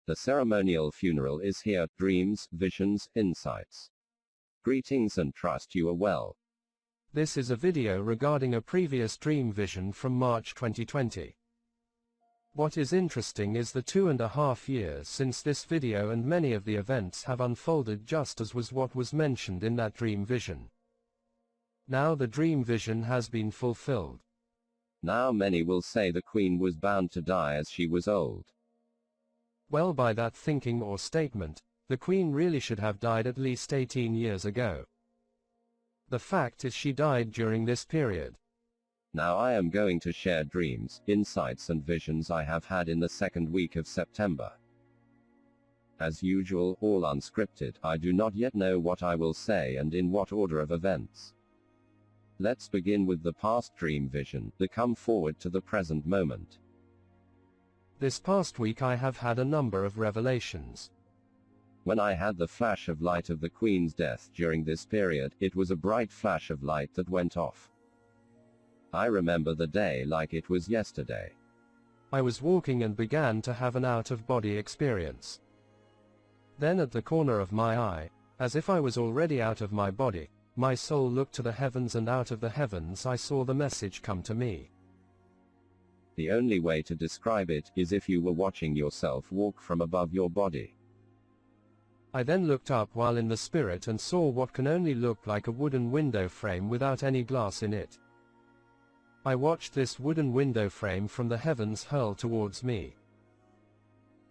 The ceremonial funeral is here, dreams, visions, insights. Greetings and trust you are well. This is a video regarding a previous dream vision from March 2020. What is interesting is the 2.5 years since this video, and many of the events have unfolded just as was what was mentioned in that dream vision. Now the dream vision has been fulfilled. Now many will say the Queen was bound to die as she was old. Well, by that thinking or statement, the Queen really should have died at least 18 years ago. The fact is she died during this period. Now I am going to share dreams, insights and visions I have had in the second week of September. As usual, all unscripted. I do not yet know what I will say and in what order of events. Let's begin with the past dream vision, then come forward to the present moment. This past week I have had a number of revelations. When I had the flash of light of the Queen's death during this period, it was a bright flash of light that went off. I remember the day like it was yesterday. I was walking and began to have an out-of-body experience. Then at the corner of my eye, as if I was already out of my body, my soul looked to the heavens, and out of the heavens I saw the message come to me. The only way to describe it is if you were watching yourself walk from above your body. I then looked up while in the spirit and saw what can only look like a wooden window frame without any glass in it. I watched this wooden window frame from the heavens hurl towards me.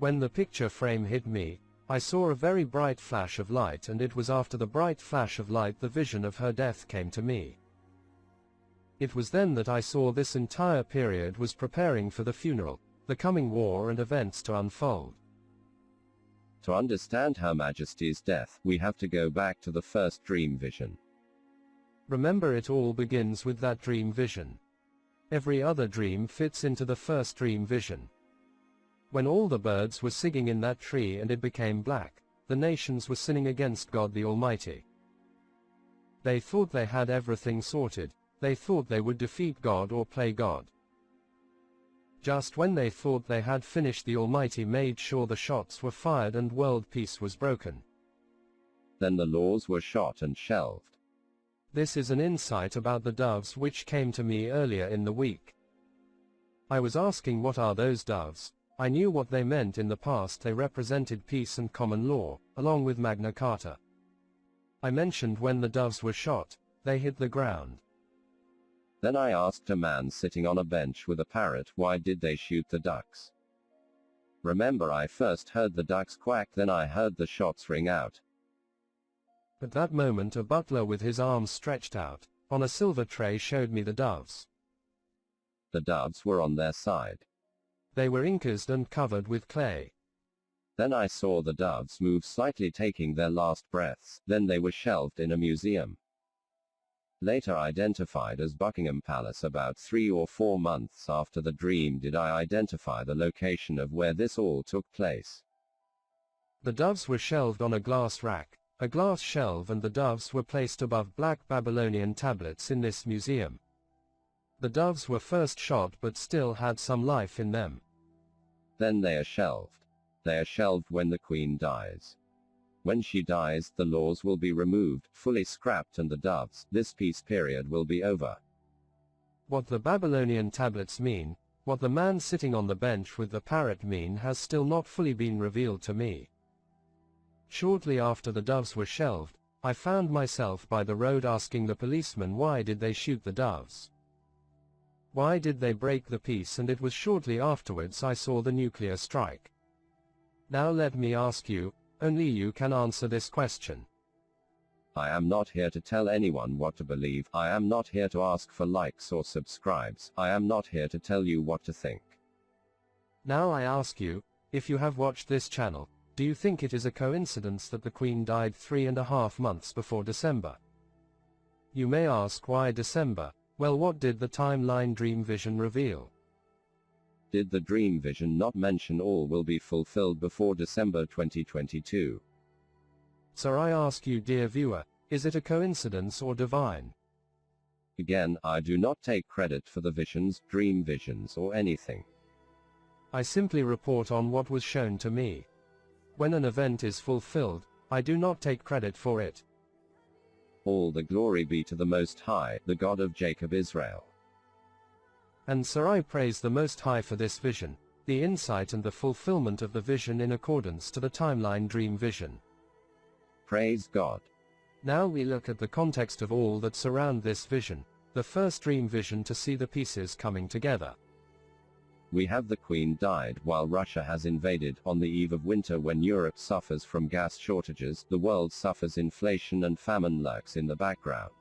When the picture frame hit me, I saw a very bright flash of light, and it was after the bright flash of light the vision of her death came to me. It was then that I saw this entire period was preparing for the funeral, the coming war and events to unfold. To understand Her Majesty's death, we have to go back to the first dream vision. Remember, it all begins with that dream vision. Every other dream fits into the first dream vision. When all the birds were singing in that tree and it became black, the nations were sinning against God the Almighty. They thought they had everything sorted. They thought they would defeat God or play God. Just when they thought they had finished, the Almighty made sure the shots were fired and world peace was broken. Then the laws were shot and shelved. This is an insight about the doves which came to me earlier in the week. I was asking, what are those doves? I knew what they meant in the past. They represented peace and common law, along with Magna Carta. I mentioned when the doves were shot, they hit the ground. Then I asked a man sitting on a bench with a parrot, why did they shoot the ducks? Remember, I first heard the ducks quack, then I heard the shots ring out. At that moment a butler with his arms stretched out, on a silver tray, showed me the doves. The doves were on their side. They were inked and covered with clay. Then I saw the doves move slightly, taking their last breaths, then they were shelved in a museum. Later identified as Buckingham Palace. About 3 or 4 months after the dream did I identify the location of where this all took place. The doves were shelved on a glass rack, a glass shelf, and the doves were placed above black Babylonian tablets in this museum. The doves were first shot but still had some life in them. Then they are shelved. They are shelved when the Queen dies. When she dies, the laws will be removed, fully scrapped, and the doves, this peace period will be over. What the Babylonian tablets mean, what the man sitting on the bench with the parrot mean, has still not fully been revealed to me. Shortly after the doves were shelved, I found myself by the road asking the policeman, why did they shoot the doves? Why did they break the peace? And it was shortly afterwards I saw the nuclear strike. Now let me ask you, only you can answer this question. I am not here to tell anyone what to believe. I am not here to ask for likes or subscribes. I am not here to tell you what to think. Now I ask you, if you have watched this channel, do you think it is a coincidence that the Queen died 3.5 months before December? You may ask, why December? Well, what did the timeline dream vision reveal? Did the dream vision not mention all will be fulfilled before December 2022? So I ask you, dear viewer, is it a coincidence or divine? Again, I do not take credit for the visions, dream visions, or anything. I simply report on what was shown to me. When an event is fulfilled, I do not take credit for it. All the glory be to the Most High, the God of Jacob Israel. And so I praise the Most High for this vision, the insight and the fulfillment of the vision in accordance to the timeline dream vision. Praise God. Now we look at the context of all that surround this vision, the first dream vision to see the pieces coming together. We have the Queen died while Russia has invaded, on the eve of winter when Europe suffers from gas shortages, the world suffers inflation and famine lurks in the background.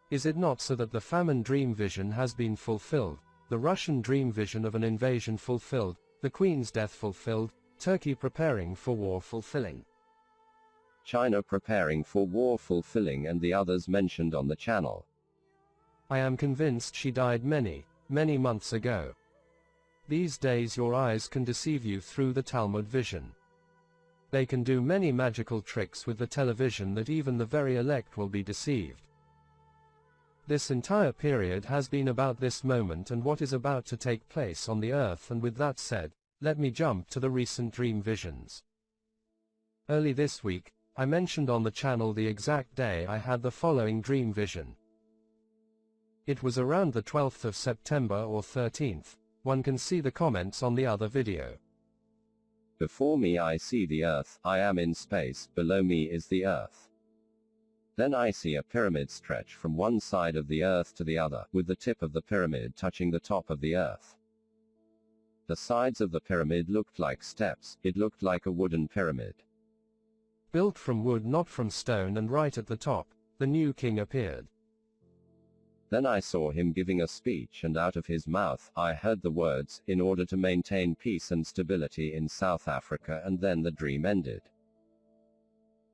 Is it not so that the famine dream vision has been fulfilled, the Russian dream vision of an invasion fulfilled, the Queen's death fulfilled, Turkey preparing for war fulfilling, China preparing for war fulfilling, and the others mentioned on the channel? I am convinced she died many, many months ago. These days your eyes can deceive you through the Talmud vision. They can do many magical tricks with the television that even the very elect will be deceived. This entire period has been about this moment and what is about to take place on the earth, and with that said, let me jump to the recent dream visions. Early this week, I mentioned on the channel the exact day I had the following dream vision. It was around the 12th of September or 13th. One can see the comments on the other video. Before me I see the earth, I am in space, below me is the earth. Then I see a pyramid stretch from one side of the earth to the other, with the tip of the pyramid touching the top of the earth. The sides of the pyramid looked like steps, it looked like a wooden pyramid. Built from wood, not from stone, and right at the top, the new king appeared. Then I saw him giving a speech, and out of his mouth, I heard the words, in order to maintain peace and stability in South Africa, and then the dream ended.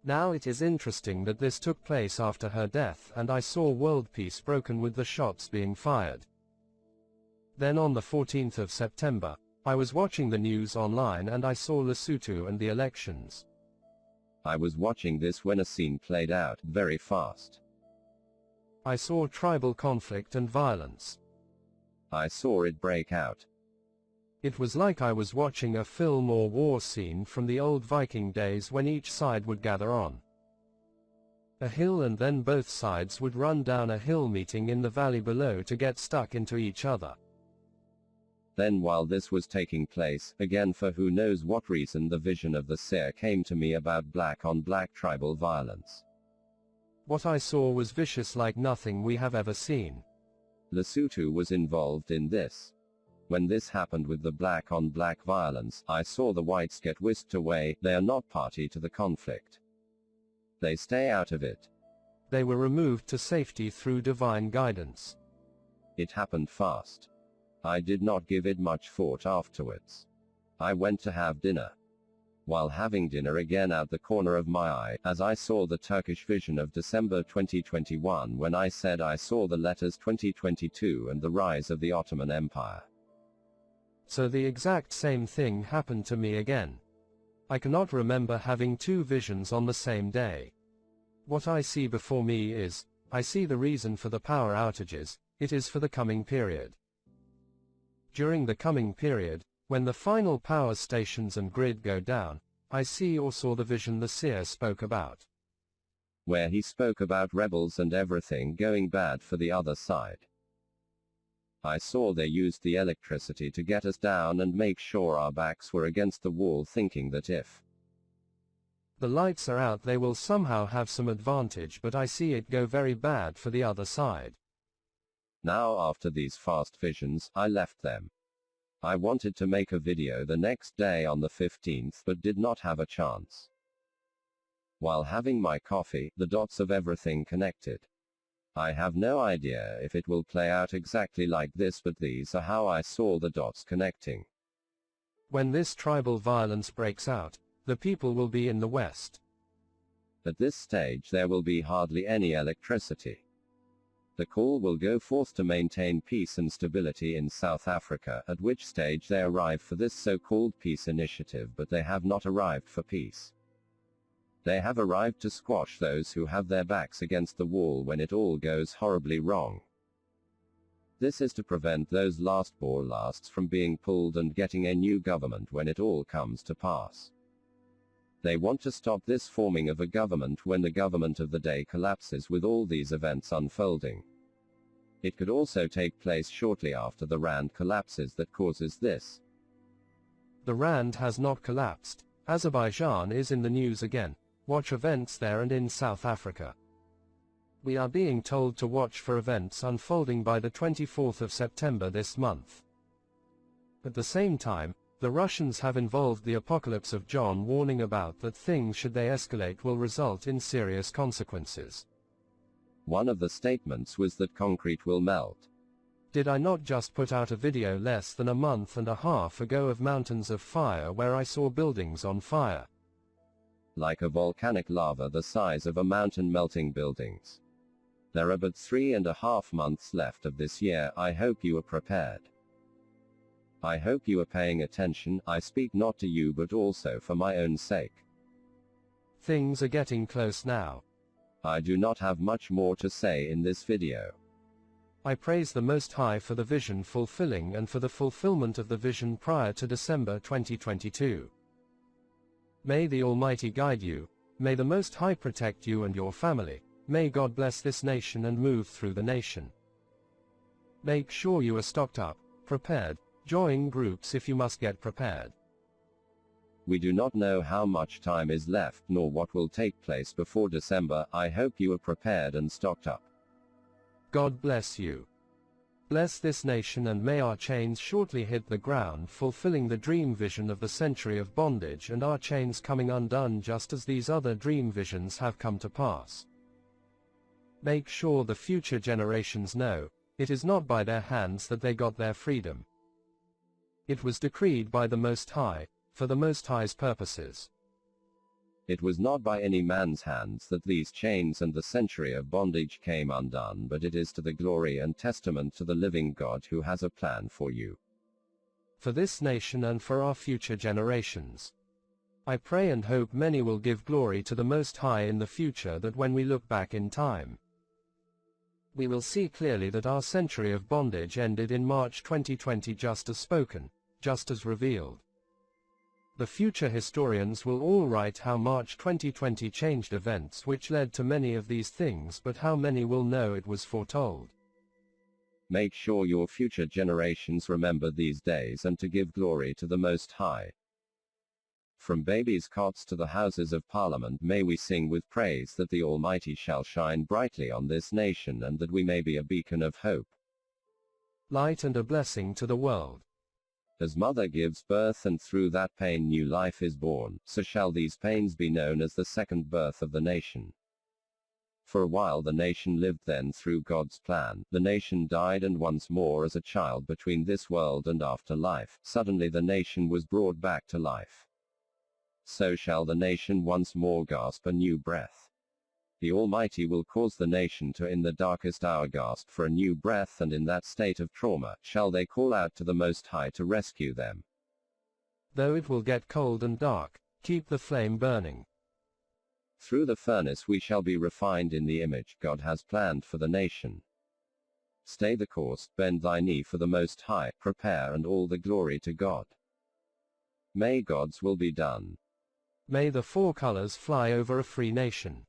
Now it is interesting that this took place after her death, and I saw world peace broken with the shots being fired. Then on the 14th of September, I was watching the news online and I saw Lesotho and the elections. I was watching this when a scene played out, very fast. I saw tribal conflict and violence. I saw it break out. It was like I was watching a film or war scene from the old Viking days when each side would gather on a hill and then both sides would run down a hill, meeting in the valley below to get stuck into each other. Then while this was taking place, again for who knows what reason, the vision of the seer came to me about black on black tribal violence. What I saw was vicious like nothing we have ever seen. Lesotho was involved in this. When this happened with the black on black violence, I saw the whites get whisked away. They are not party to the conflict. They stay out of it. They were removed to safety through divine guidance. It happened fast. I did not give it much thought afterwards. I went to have dinner. While having dinner, again out the corner of my eye, as I saw the Turkish vision of December 2021, when I said I saw the letters 2022 and the rise of the Ottoman Empire. So the exact same thing happened to me again. I cannot remember having two visions on the same day. What I see before me is, I see the reason for the power outages, it is for the coming period. During the coming period, when the final power stations and grid go down, I see or saw the vision the seer spoke about. Where he spoke about rebels and everything going bad for the other side. I saw they used the electricity to get us down and make sure our backs were against the wall, thinking that if the lights are out they will somehow have some advantage, but I see it go very bad for the other side. Now after these fast visions, I left them. I wanted to make a video the next day on the 15th, but did not have a chance. While having my coffee, the dots of everything connected. I have no idea if it will play out exactly like this, but these are how I saw the dots connecting. When this tribal violence breaks out, the people will be in the West. At this stage there will be hardly any electricity. The call will go forth to maintain peace and stability in South Africa, at which stage they arrive for this so-called peace initiative, but they have not arrived for peace. They have arrived to squash those who have their backs against the wall when it all goes horribly wrong. This is to prevent those last lasts from being pulled and getting a new government when it all comes to pass. They want to stop this forming of a government when the government of the day collapses with all these events unfolding. It could also take place shortly after the rand collapses that causes this. The rand has not collapsed. Azerbaijan is in the news again. Watch events there and in South Africa. We are being told to watch for events unfolding by the 24th of September this month. At the same time, the Russians have involved the apocalypse of John, warning about that things, should they escalate, will result in serious consequences. One of the statements was that concrete will melt. Did I not just put out a video less than a month and a half ago of mountains of fire where I saw buildings on fire? Like a volcanic lava the size of a mountain melting buildings. There are but 3.5 months left of this year. I hope you are prepared. I hope you are paying attention. I speak not to you but also for my own sake. Things are getting close now. I do not have much more to say in this video. I praise the Most High for the vision fulfilling and for the fulfillment of the vision prior to December 2022. May the Almighty guide you. May the Most High protect you and your family. May God bless this nation and move through the nation. Make sure you are stocked up, prepared. Join groups if you must get prepared. We do not know how much time is left nor what will take place before December. I hope you are prepared and stocked up. God bless you. Bless this nation, and may our chains shortly hit the ground, fulfilling the dream vision of the century of bondage, and our chains coming undone just as these other dream visions have come to pass. Make sure the future generations know, it is not by their hands that they got their freedom. It was decreed by the Most High, for the Most High's purposes. It was not by any man's hands that these chains and the century of bondage came undone, but it is to the glory and testament to the living God who has a plan for you. For this nation and for our future generations. I pray and hope many will give glory to the Most High in the future, that when we look back in time, we will see clearly that our century of bondage ended in March 2020, just as spoken, just as revealed. The future historians will all write how March 2020 changed events which led to many of these things, but how many will know it was foretold? Make sure your future generations remember these days and to give glory to the Most High. From babies' cots to the Houses of Parliament, may we sing with praise that the Almighty shall shine brightly on this nation, and that we may be a beacon of hope, light and a blessing to the world. As mother gives birth and through that pain new life is born, so shall these pains be known as the second birth of the nation. For a while the nation lived, then through God's plan, the nation died, and once more as a child between this world and afterlife, suddenly the nation was brought back to life. So shall the nation once more gasp a new breath. The Almighty will cause the nation to in the darkest hour gasp for a new breath, and in that state of trauma, shall they call out to the Most High to rescue them. Though it will get cold and dark, keep the flame burning. Through the furnace we shall be refined in the image God has planned for the nation. Stay the course, bend thy knee for the Most High, prepare, and all the glory to God. May God's will be done. May the four colors fly over a free nation.